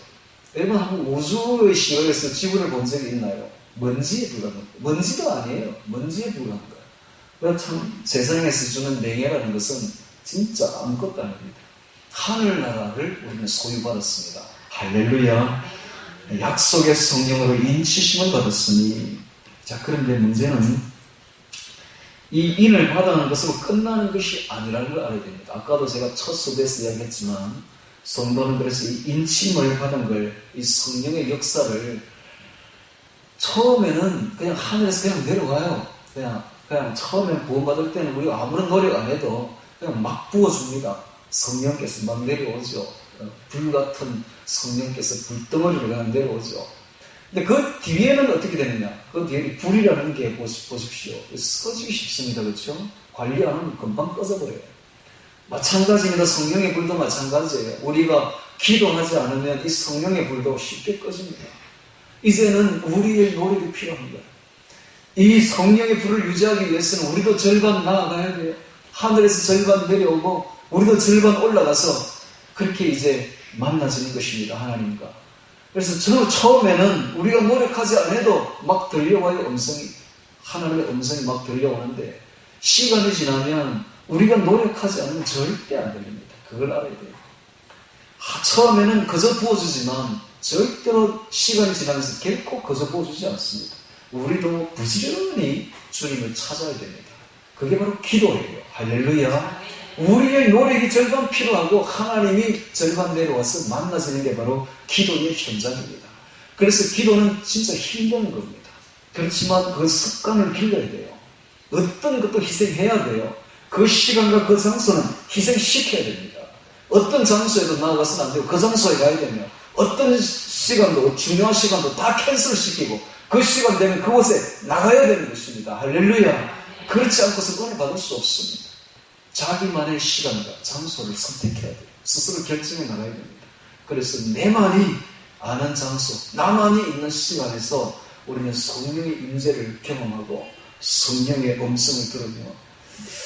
여러분 한번 우주의 시각에서 지구를 본 적이 있나요? 먼지에 불과한 거예요. 먼지도 아니에요. 먼지에 불과한 거예요. 그래서 참 세상에서 주는 명예라는 것은 진짜 아무것도 아닙니다. 하늘나라를 우리는 소유받았습니다. 할렐루야. 약속의 성령으로 인치심을 받았으니, 자, 그런데 문제는 이 인을 받아는 것으로 끝나는 것이 아니라는 걸 알아야 됩니다. 아까도 제가 첫 수업에서 이야기했지만, 성도는 그래서 이 인침을 받은 걸, 이 성령의 역사를 처음에는 그냥 하늘에서 그냥 내려와요. 그냥 처음에 구원받을 때는 우리가 아무런 노력 안 해도 그냥 막 부어줍니다. 성령께서 막 내려오죠. 불같은 성령께서 불덩어리로 그냥 내려오죠. 근데 그 뒤에는 어떻게 되느냐? 그 뒤에 불이라는 게 보십시오. 꺼지기 쉽습니다. 그렇죠? 관리 안 하면 금방 꺼져버려요. 마찬가지입니다. 성령의 불도 마찬가지예요. 우리가 기도하지 않으면 이 성령의 불도 쉽게 꺼집니다. 이제는 우리의 노력이 필요합니다. 이 성령의 불을 유지하기 위해서는 우리도 절반 나아가야 돼요. 하늘에서 절반 내려오고 우리도 절반 올라가서 그렇게 이제 만나지는 것입니다. 하나님과. 그래서 처음에는 우리가 노력하지 않아도 막 들려와요. 음성이. 하나님의 음성이 막 들려오는데 시간이 지나면 우리가 노력하지 않으면 절대 안 들립니다. 그걸 알아야 돼요. 처음에는 그저 부어주지만 절대로 시간이 지나면서 결코 그저 부어주지 않습니다. 우리도 부지런히 주님을 찾아야 됩니다. 그게 바로 기도예요. 할렐루야. 우리의 노력이 절반 필요하고 하나님이 절반 내려와서 만나지는 게 바로 기도의 현장입니다. 그래서 기도는 진짜 힘든 겁니다. 그렇지만 그 습관을 길러야 돼요. 어떤 것도 희생해야 돼요. 그 시간과 그 장소는 희생시켜야 됩니다. 어떤 장소에도 나아가서는 안 되고 그 장소에 가야 되면 어떤 시간도 중요한 시간도 다 캔슬시키고 그 시간 되면 그곳에 나가야 되는 것입니다. 할렐루야. 그렇지 않고서 은혜 받을 수 없습니다. 자기만의 시간과 장소를 선택해야 돼요. 스스로 결정해 나가야 됩니다. 그래서 내만이 아는 장소, 나만이 있는 시간에서 우리는 성령의 임재를 경험하고 성령의 음성을 들으며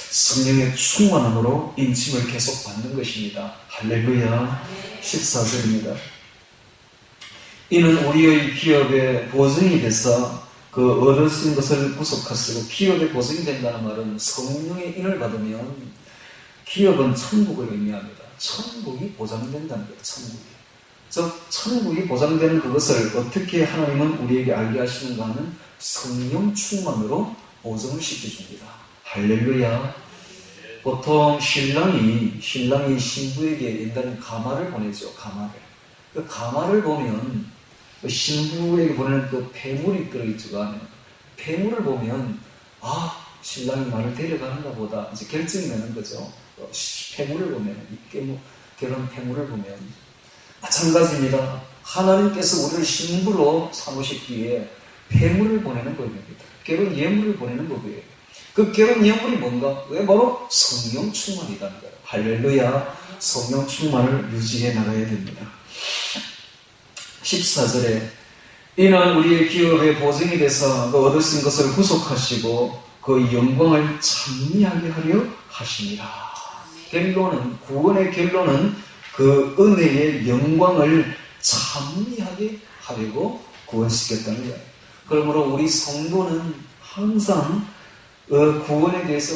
성령의 충만함으로 인침을 계속 받는 것입니다. 할렐루야. 14절입니다. 이는 우리의 기업의 보증이 돼서 그 얻으신 것을 구속하시고, 기업의 보증이 된다는 말은 성령의 인을 받으면 기업은 천국을 의미합니다. 천국이 보장된다는 거예요. 천국이. 즉 천국이 보장되는 그것을 어떻게 하나님은 우리에게 알게 하시는가 하는 성령 충만으로 보증을 시켜줍니다. 할렐루야. 보통 신랑이 신부에게 옛날에 가마를 보내죠. 가마를. 그 가마를 보면 그 신부에게 보내는 그 폐물이 들어있지가 않아요. 폐물을 보면 신랑이 나를 데려가는가 보다 이제 결정이 나는 거죠. 폐물을 보면, 결혼 폐물을 보면 마찬가지입니다. 하나님께서 우리를 신부로 삼으셨기에 폐물을 보내는 법입니다. 결혼 예물을 보내는 법이에요. 그 결혼 예물이 뭔가? 왜? 바로 성령 충만이라는 거예요. 할렐루야. 성령 충만을 유지해 나가야 됩니다. 14절에 이는 우리의 기업의 보증이 돼서 그 얻으신 것을 구속하시고 그 영광을 찬미하게 하려 하시니라. 결론은, 구원의 결론은 그 은혜의 영광을 찬미하게 하려고 구원시켰다는 거예요. 그러므로 우리 성도는 항상 구원에 대해서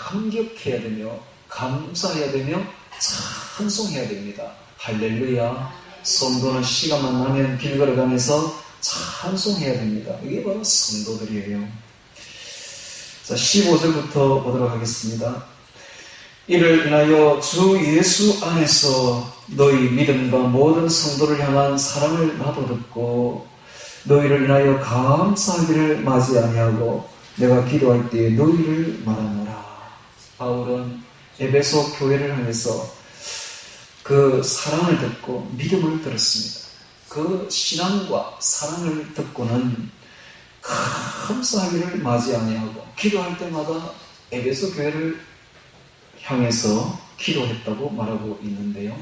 감격해야 되며 감사해야 되며 찬송해야 됩니다. 할렐루야. 성도는 시간만 나면 길 걸어가면서 찬송해야 됩니다. 이게 바로 성도들이에요. 자, 15절부터 보도록 하겠습니다. 이를 인하여 주 예수 안에서 너희 믿음과 모든 성도를 향한 사랑을 나도 듣고 너희를 인하여 감사하기를 마지 아니하고 내가 기도할 때에 너희를 말하노라. 바울은 에베소 교회를 향해서 그 사랑을 듣고 믿음을 들었습니다. 그 신앙과 사랑을 듣고는 감사하기를 마지 아니하고 기도할 때마다 에베소 교회를 향해서 기도했다고 말하고 있는데요.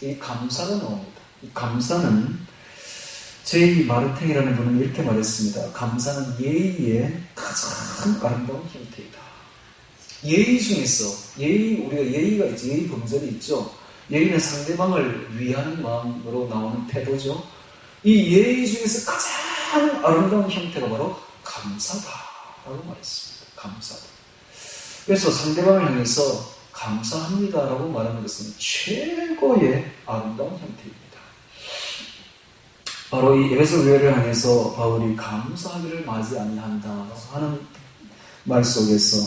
이 감사가 나옵니다. 이 감사는 제이 마르탱이라는 분은 이렇게 말했습니다. 감사는 예의의 가장 아름다운 형태이다. 예의 중에서 우리가 예의가 있죠. 예의 범절이 있죠. 예의는 상대방을 위하는 마음으로 나오는 태도죠. 이 예의 중에서 가장 아름다운 형태가 바로 감사다라고 말했습니다. 감사다. 그래서 상대방을 향해서 감사합니다라고 말하는 것은 최고의 아름다운 형태입니다. 바로 이 에베소 교회를 향해서 바울이 감사하기를 마지 아니한다 하는 말 속에서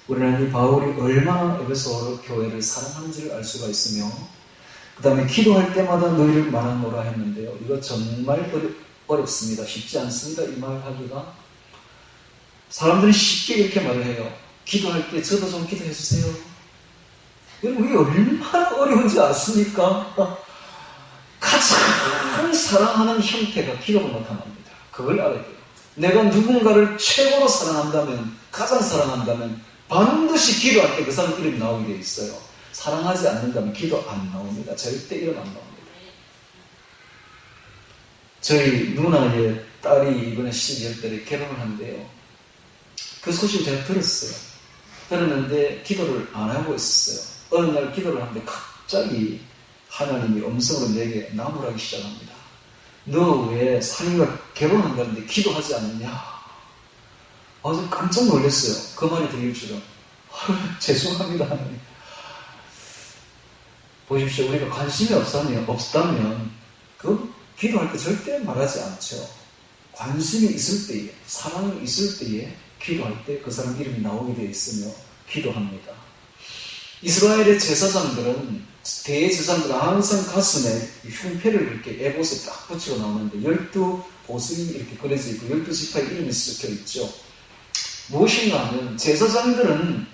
우리는 이 바울이 얼마나 에베소 교회를 사랑하는지를 알 수가 있으며, 그 다음에 기도할 때마다 너희를 말하노라 했는데요. 이거 정말 어렵습니다. 쉽지 않습니다. 이 말 하기가. 사람들이 쉽게 이렇게 말을 해요. 기도할 때 저도 좀 기도해 주세요. 여러분, 이게 얼마나 어려운지 아십니까? 가장 사랑하는 형태가 기도로 나타납니다. 그걸 알아야 돼요. 내가 누군가를 최고로 사랑한다면, 가장 사랑한다면 반드시 기도할 때 그 사람 이름이 나오게 되어 있어요. 사랑하지 않는다면 기도 안 나옵니다. 절대 이름 안 나옵니다. 저희 누나의 딸이 이번에 12월 달에 결혼을 한대요. 그 소식을 제가 들었어요. 들었는데 기도를 안 하고 있었어요. 어느 날 기도를 하는데 갑자기 하나님이 음성으로 내게 나무라기 시작합니다. 너 왜 사위가 결혼한다는데 기도하지 않느냐? 아주 깜짝 놀랐어요. 그 말이 들릴 줄은. 죄송합니다, 하나님. 보십시오. 우리가 관심이 없다면 그 기도할 때 절대 말하지 않죠. 관심이 있을 때에, 사랑이 있을 때에 기도할 때 그 사람 이름이 나오게 되어 있으며 기도합니다. 이스라엘의 제사장들은, 대제사장들은 항상 가슴에 흉패를 이렇게 에봇에 딱 붙이고 나오는데 12보슬이 이렇게 그려져 있고 12지파의 이름이 쓰여 있죠. 무엇인가 하면 제사장들은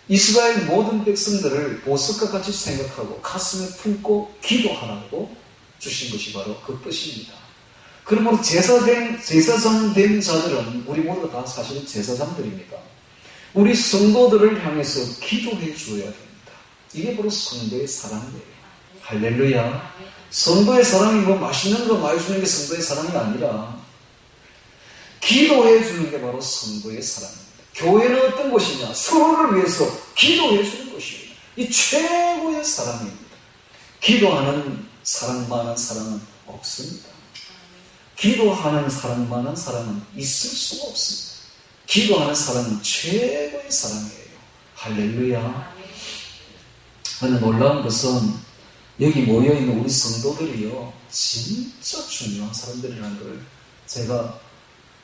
이스라엘 모든 백성들을 보석과 같이 생각하고 가슴에 품고 기도하라고 주신 것이 바로 그 뜻입니다. 그러므로 제사장 된 자들은 우리 모두가 다 사실은 제사장들입니다. 우리 성도들을 향해서 기도해 주어야 됩니다. 이게 바로 성도의 사랑이에요. 할렐루야. 성도의 사랑이 뭐 맛있는 거 많이 주는 게 성도의 사랑이 아니라 기도해 주는 게 바로 성도의 사랑입니다. 교회는 어떤 곳이냐? 서로를 위해서 기도해 주는 곳입니다. 이 최고의 사랑입니다. 기도하는 사랑만한 사랑은 없습니다. 기도하는 사랑만한 사랑은 있을 수가 없습니다. 기도하는 사랑은 최고의 사랑이에요. 할렐루야. 저는 놀라운 것은 여기 모여있는 우리 성도들이요, 진짜 중요한 사람들이라는 걸 제가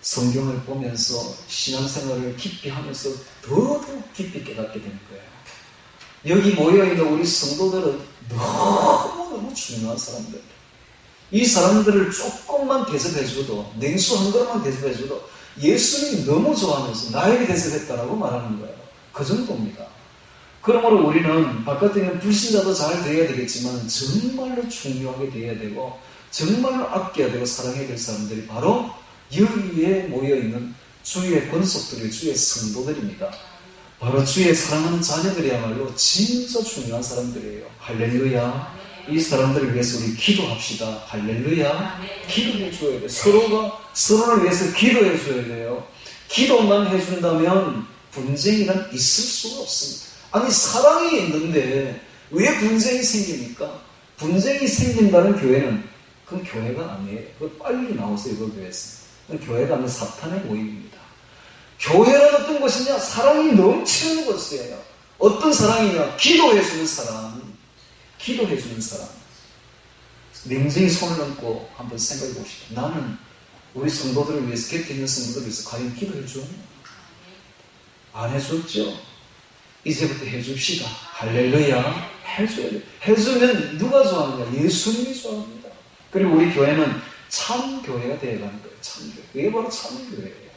성경을 보면서 신앙생활을 깊이 하면서 더더욱 깊이 깨닫게 되는 거예요. 여기 모여있는 우리 성도들은 너무너무 중요한 사람들. 이 사람들을 조금만 대접해줘도, 냉수 한 그릇만 대접해줘도 예수님이 너무 좋아하면서 나에게 대접했다라고 말하는 거예요. 그 정도입니다. 그러므로 우리는 바깥에 있는 불신자도 잘 되어야 되겠지만 정말로 중요하게 되어야 되고 정말로 아껴야 되고 사랑해야 될 사람들이 바로 여기에 모여있는 주의 권속들이 주의 성도들입니다. 바로 주의 사랑하는 자녀들이야말로 진짜 중요한 사람들이에요. 할렐루야. 이 사람들을 위해서 우리 기도합시다. 할렐루야. 기도해 줘야 돼요. 서로를 위해서 기도해 줘야 돼요. 기도만 해준다면 분쟁이란 있을 수가 없습니다. 아니, 사랑이 있는데 왜 분쟁이 생깁니까? 분쟁이 생긴다는 교회는 그건 교회가 아니에요. 그거 빨리 나오세요. 그 교회에서. 그건 교회가 아니라 사탄의 모임입니다. 교회는 어떤 것이냐? 사랑이 넘치는 것이에요. 어떤 사랑이냐? 기도해주는 사랑. 기도해주는 사람. 냉정히 손을 얹고 한번 생각해 봅시다. 나는 우리 성도들을 위해서, 곁에 있는 성도들을 위해서 과연 기도해줘? 안 해줬죠? 이제부터 해줍시다. 할렐루야. 해줘야 돼. 해주면 누가 좋아하느냐? 예수님이 좋아합니다. 그리고 우리 교회는 참 교회가 되어가는 거예요. 참 교회. 이게 바로 참 교회예요.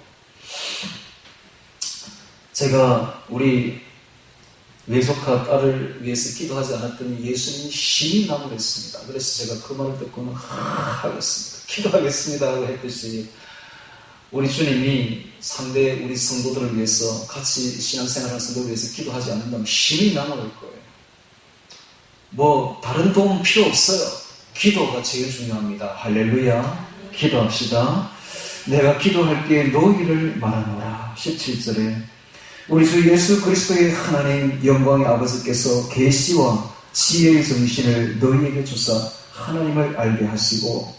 제가 우리 외조카 딸을 위해서 기도하지 않았더니 예수님이 신이 나무를 했습니다. 그래서 제가 그 말을 듣고는 하겠습니다. 기도하겠습니다 하고 했듯이 우리 주님이 상대 우리 성도들을 위해서, 같이 신앙생활하는 성도들을 위해서 기도하지 않는다면 신이 나무를 거예요. 뭐 다른 도움 필요 없어요. 기도가 제일 중요합니다. 할렐루야. 기도합시다. 내가 기도할 때 너희를 말하노라. 17절에 우리 주 예수 그리스도의 하나님 영광의 아버지께서 계시와 지혜의 정신을 너희에게 주사 하나님을 알게 하시고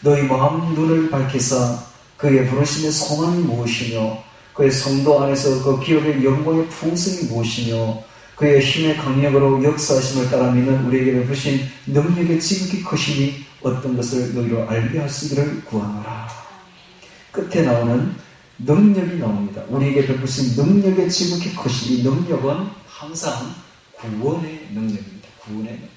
너희 마음 눈을 밝히사 그의 부르심의 소망이 무엇이며 그의 성도 안에서 그 기업의 영광의 풍성이 무엇이며 그의 힘의 강력으로 역사하심을 따라 믿는 우리에게 베푸신 능력의 지극히 크심이 어떤 것을 너희로 알게 하시기를 구하노라. 끝에 나오는 능력이 나옵니다. 우리에게 베푸신 능력의 지극히 크심. 이 능력은 항상 구원의 능력입니다. 구원의 능력.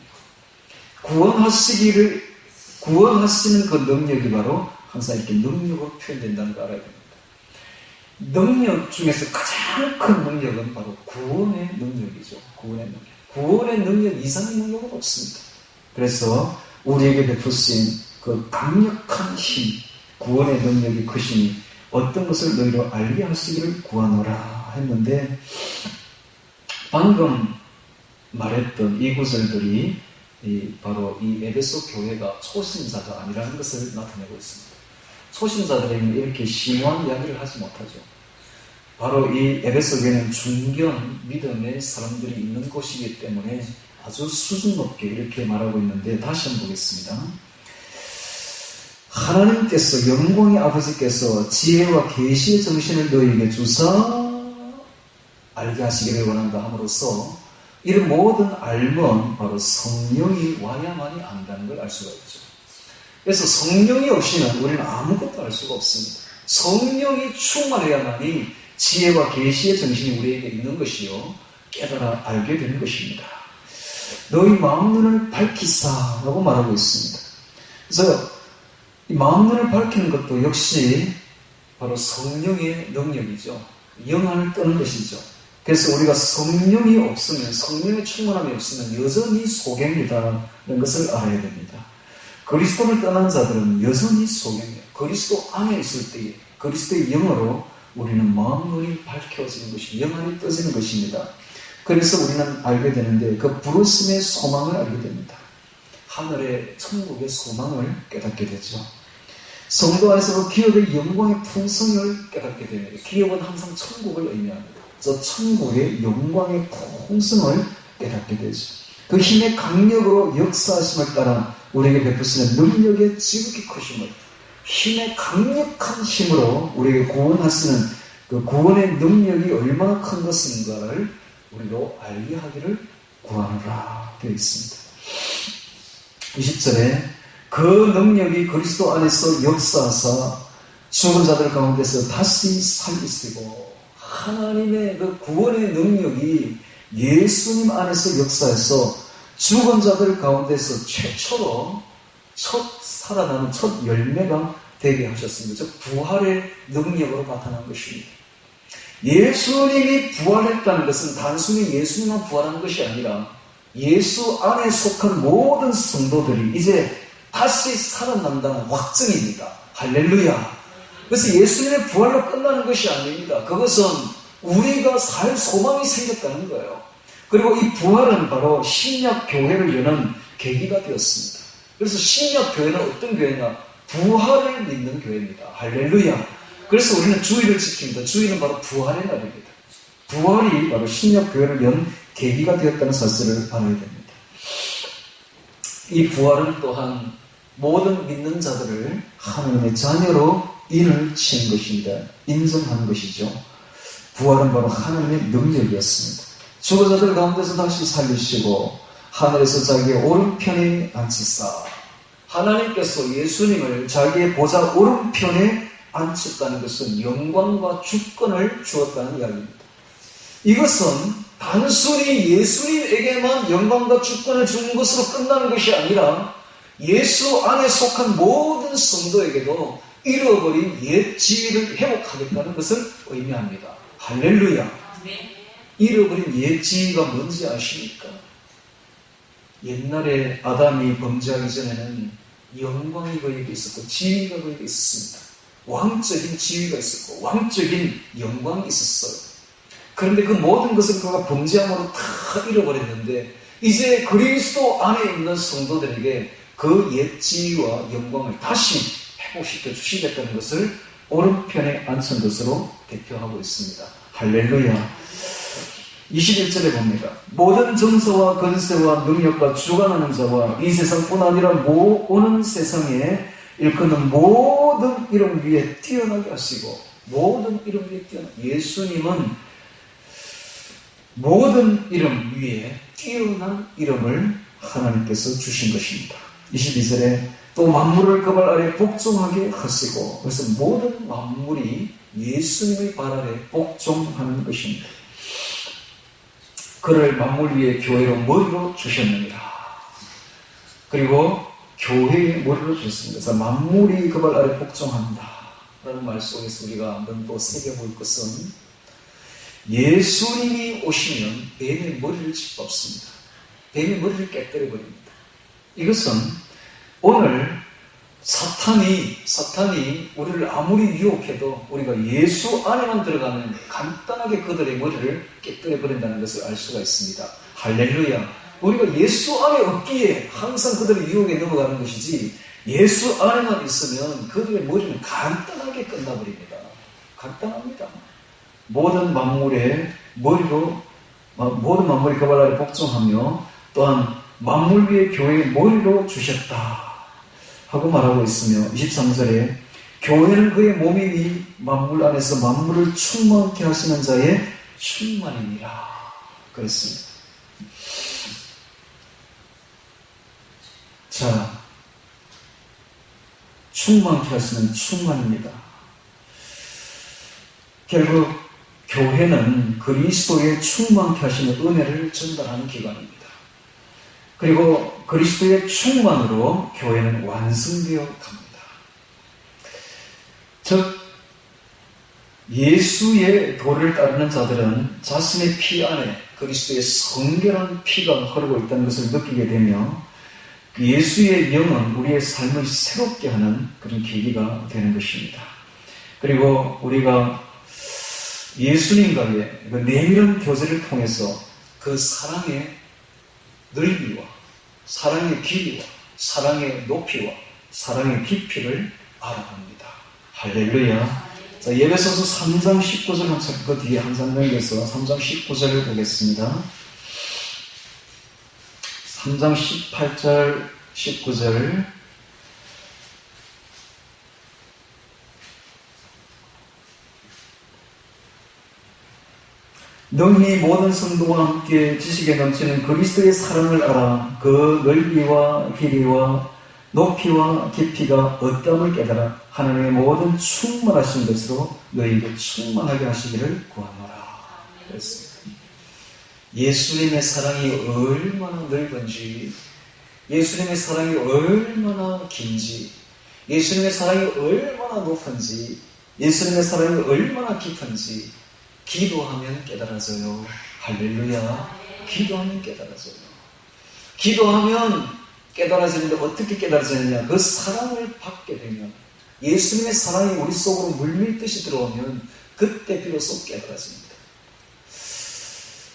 구원하시는 그 능력이 바로 항상 이렇게 능력으로 표현된다는 걸 알아야 됩니다. 능력 중에서 가장 큰 능력은 바로 구원의 능력이죠. 구원의 능력. 구원의 능력 이상의 능력은 없습니다. 그래서 우리에게 베푸신 그 강력한 힘, 구원의 능력이 크시니 어떤 것을 너희로 알게 하시기를 구하노라 했는데, 방금 말했던 이 구절들이 바로 이 에베소 교회가 초신자가 아니라는 것을 나타내고 있습니다. 초신자들에게는 이렇게 심오한 이야기를 하지 못하죠. 바로 이 에베소 교회는 중견 믿음의 사람들이 있는 곳이기 때문에 아주 수준 높게 이렇게 말하고 있는데, 다시 한번 보겠습니다. 하나님께서 영광의 아버지께서 지혜와 계시의 정신을 너희에게 주사 알게 하시기를 원한다 함으로써 이런 모든 알면 바로 성령이 와야만이 안다는 걸 알 수가 있죠. 그래서 성령이 없이는 우리는 아무것도 알 수가 없습니다. 성령이 충만해야만이 지혜와 계시의 정신이 우리에게 있는 것이요 깨달아 알게 되는 것입니다. 너희 마음눈을 밝히사 라고 말하고 있습니다. 그래서 이 마음눈을 밝히는 것도 역시 바로 성령의 능력이죠. 영안을 뜨는 것이죠. 그래서 우리가 성령이 없으면, 성령의 충만함이 없으면 여전히 소경이다라는 것을 알아야 됩니다. 그리스도를 떠난 자들은 여전히 소경이에요. 그리스도 안에 있을 때에 그리스도의 영으로 우리는 마음눈이 밝혀지는 것이, 영안이 떠지는 것입니다. 그래서 우리는 알게 되는데 그 부르심의 소망을 알게 됩니다. 하늘의 천국의 소망을 깨닫게 되죠. 성도 안에서 기업의 영광의 풍성을 깨닫게 됩니다. 기업은 항상 천국을 의미합니다. 저 천국의 영광의 풍성을 깨닫게 되죠. 그 힘의 강력으로 역사하심을 따라 우리에게 베푸시는 능력의 지극히 크심을, 힘의 강력한 힘으로 우리에게 구원하시는 그 구원의 능력이 얼마나 큰 것인가를 우리로 알게 하기를 구하노라 되어 있습니다. 20절에 그 능력이 그리스도 안에서 역사하사 죽은 자들 가운데서 다시 살리시고, 하나님의 그 구원의 능력이 예수님 안에서 역사해서 죽은 자들 가운데서 최초로 첫 살아나는 첫 열매가 되게 하셨습니다. 즉 부활의 능력으로 나타난 것입니다. 예수님이 부활했다는 것은 단순히 예수님만 부활한 것이 아니라 예수 안에 속한 모든 성도들이 이제 다시 살아난다는 확증입니다. 할렐루야. 그래서 예수님의 부활로 끝나는 것이 아닙니다. 그것은 우리가 살 소망이 생겼다는 거예요. 그리고 이 부활은 바로 신약 교회를 여는 계기가 되었습니다. 그래서 신약 교회는 어떤 교회냐? 부활을 믿는 교회입니다. 할렐루야. 그래서 우리는 주일을 지킵니다. 주일은 바로 부활의 날입니다. 부활이 바로 신약 교회를 연 계기가 되었다는 사실을 알아야 됩니다. 이 부활은 또한 모든 믿는 자들을 하나님의 자녀로 인을 치는 것입니다. 인정하는 것이죠. 부활은 바로 하나님의 능력이었습니다. 죽은 자들 가운데서 다시 살리시고 하늘에서 자기의 오른편에 앉히사, 하나님께서 예수님을 자기의 보좌 오른편에 앉혔다는 것은 영광과 주권을 주었다는 이야기입니다. 이것은 단순히 예수님에게만 영광과 주권을 주는 것으로 끝나는 것이 아니라 예수 안에 속한 모든 성도에게도 잃어버린 옛 지위를 회복하겠다는 것을 의미합니다. 할렐루야. 잃어버린 옛 지위가 뭔지 아십니까? 옛날에 아담이 범죄하기 전에는 영광이 그에게 있었고 지위가 그에게 있었습니다. 왕적인 지위가 있었고 왕적인 영광이 있었어요. 그런데 그 모든 것을 그가 범죄함으로 다 잃어버렸는데 이제 그리스도 안에 있는 성도들에게 그 옛 지위와 영광을 다시 회복시켜 주시겠다는 것을 오른편에 앉은 것으로 대표하고 있습니다. 할렐루야. 21절에 봅니다. 모든 정서와 권세와 능력과 주관하는 자와 이 세상뿐 아니라 오는 세상에 일컫는 모든 이름 위에 뛰어나게 하시고, 모든 이름 위에 예수님은 모든 이름 위에 뛰어난 이름을 하나님께서 주신 것입니다. 22절에 또 만물을 그 발 아래 복종하게 하시고, 그래서 모든 만물이 예수님의 발 아래 복종하는 것입니다. 그를 만물 위에 교회로 머리로 주셨느니라. 그리고 교회의 머리로 주셨습니다. 그래서 만물이 그 발 아래 복종한다 라는 말 속에서 우리가 한번 또 새겨볼 것은 예수님이 오시면 뱀의 머리를 짓밟습니다. 뱀의 머리를 깨뜨려버립니다. 이것은 오늘 사탄이 우리를 아무리 유혹해도 우리가 예수 안에만 들어가면 간단하게 그들의 머리를 깨뜨려버린다는 것을 알 수가 있습니다. 할렐루야. 우리가 예수 안에 없기에 항상 그들의 유혹에 넘어가는 것이지, 예수 안에만 있으면 그들의 머리는 간단하게 끝나버립니다. 간단합니다. 모든 만물의 머리로, 모든 만물이 그 발 아래 복종하며 또한 만물 위에 교회의 머리로 주셨다. 하고 말하고 있으며 23절에 교회는 그의 몸이니 만물 안에서 만물을 충만케 하시는 자의 충만이니라 그랬습니다. 자, 충만케 하시는 충만입니다. 결국 교회는 그리스도의 충만케 하시는 은혜를 전달하는 기관입니다. 그리고 그리스도의 충만으로 교회는 완성되어 갑니다. 즉 예수의 도를 따르는 자들은 자신의 피 안에 그리스도의 성결한 피가 흐르고 있다는 것을 느끼게 되며 예수의 영은 우리의 삶을 새롭게 하는 그런 계기가 되는 것입니다. 그리고 우리가 예수님과의 그 내밀한 교제를 통해서 그 사랑의 넓이와 사랑의 길이와 사랑의 높이와 사랑의 깊이를 알아갑니다. 할렐루야. 자, 에베소서 3장 19절 한 장, 그 뒤에 한 장 넘겨서 3장 19절을 보겠습니다. 3장 18절, 19절. 너희 모든 성도와 함께 지식에 넘치는 그리스도의 사랑을 알아 그 넓이와 길이와 높이와 깊이가 어떠함을 깨달아 하나님의 모든 충만하신 것으로 너희에게 충만하게 하시기를 구하노라. 그랬습니다. 예수님의 사랑이 얼마나 넓은지, 예수님의 사랑이 얼마나 긴지, 예수님의 사랑이 얼마나 높은지, 예수님의 사랑이 얼마나 깊은지 기도하면 깨달아져요. 할렐루야. 기도하면 깨달아져요. 기도하면 깨달아지는데 어떻게 깨달아지느냐? 그 사랑을 받게 되면, 예수님의 사랑이 우리 속으로 물밀듯이 들어오면 그때 비로소 깨달아집니다.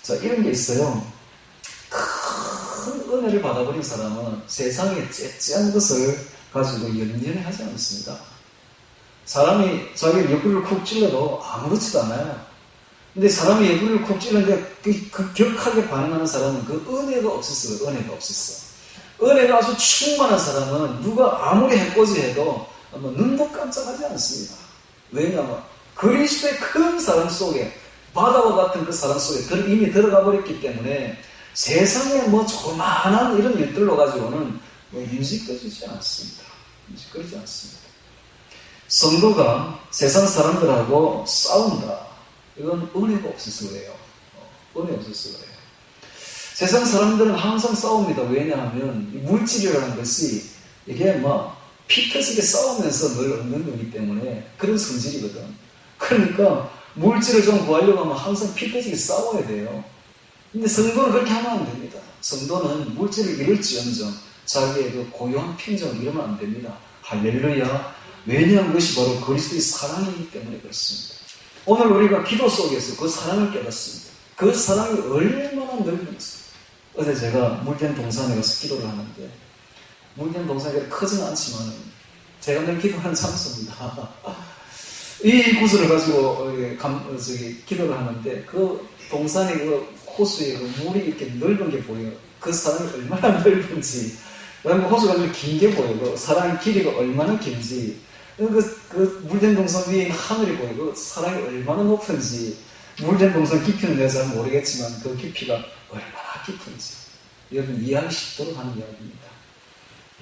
자, 이런 게 있어요. 큰 은혜를 받아버린 사람은 세상에 째째한 것을 가지고 연연하지 않습니다. 사람이 자기 옆구리를 쿡 찔러도 아무렇지도 않아요. 근데 사람이 옆구리를 쿡 찔렀는데 그 격하게 반응하는 사람은 그 은혜가 없었어요. 은혜가 없었어. 은혜가 아주 충만한 사람은 누가 아무리 해코지 해도 눈도 깜짝하지 않습니다. 왜냐하면 그리스도의 큰 사랑 속에, 바다와 같은 그 사랑 속에 이미 들어가 버렸기 때문에 세상에 조그마한 이런 일들로 가지고는 인식되지 않습니다. 인식되지 않습니다. 성도가 세상 사람들하고 싸운다. 이건 은혜가 없어서 그래요. 은혜가 없어서 그래요. 세상 사람들은 항상 싸웁니다. 왜냐하면 물질이라는 것이 이게 피 터지게 싸우면서 늘 얻는 거기 때문에 그런 성질이거든. 그러니까 물질을 좀 구하려고 하면 항상 피 터지게 싸워야 돼요. 근데 성도는 그렇게 하면 안 됩니다. 성도는 물질을 잃을지언정 자기의 그 고요한 평정을 잃으면 안 됩니다. 할렐루야. 왜냐하면 그것이 바로 그리스도의 사랑이기 때문에 그렇습니다. 오늘 우리가 기도 속에서 그 사랑을 깨닫습니다. 그 사랑이 얼마나 넓은지. 어제 제가 물된 동산에 가서 기도를 하는데, 물된 동산이 크지는 않지만 제가 늘 기도하는 장소입니다. 이 구슬을 가지고 기도를 하는데 그 동산의 그 호수에 그 물이 이렇게 넓은 게 보여요. 그 사랑이 얼마나 넓은지. 그다음에 호수가 긴 게 보여요. 사랑의 길이가 얼마나 긴지. 그 물된 동산 위에 있는 하늘이 보이고 사랑이 얼마나 높은지. 물된 동산 깊이는 내가 잘 모르겠지만 그 깊이가 얼마나 깊은지 여러분 이해하기 쉽도록 하는 이야기입니다.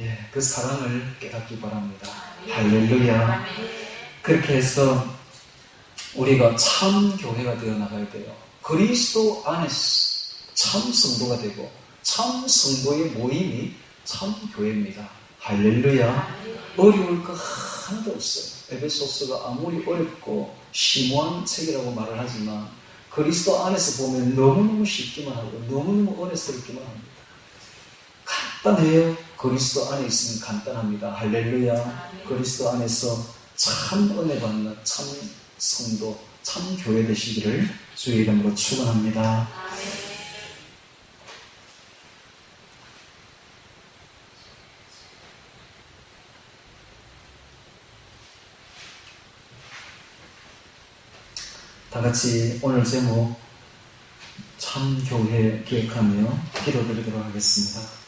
예, 그 사랑을 깨닫기 바랍니다. 할렐루야. 그렇게 해서 우리가 참 교회가 되어 나가야 돼요. 그리스도 안에서 참 성도가 되고 참 성도의 모임이 참 교회입니다. 할렐루야. 어려울 거 하나도 없어요. 에베소서가 아무리 어렵고 심오한 책이라고 말을 하지만 그리스도 안에서 보면 너무너무 쉽기만 하고 너무너무 은혜스럽기만 합니다. 간단해요. 그리스도 안에 있으면 간단합니다. 할렐루야. 그리스도 안에서 참 은혜 받는 참 성도, 참 교회 되시기를 주의 이름으로 축원합니다. 다 같이 오늘 제목 참 교회 기획하며 기도드리도록 하겠습니다.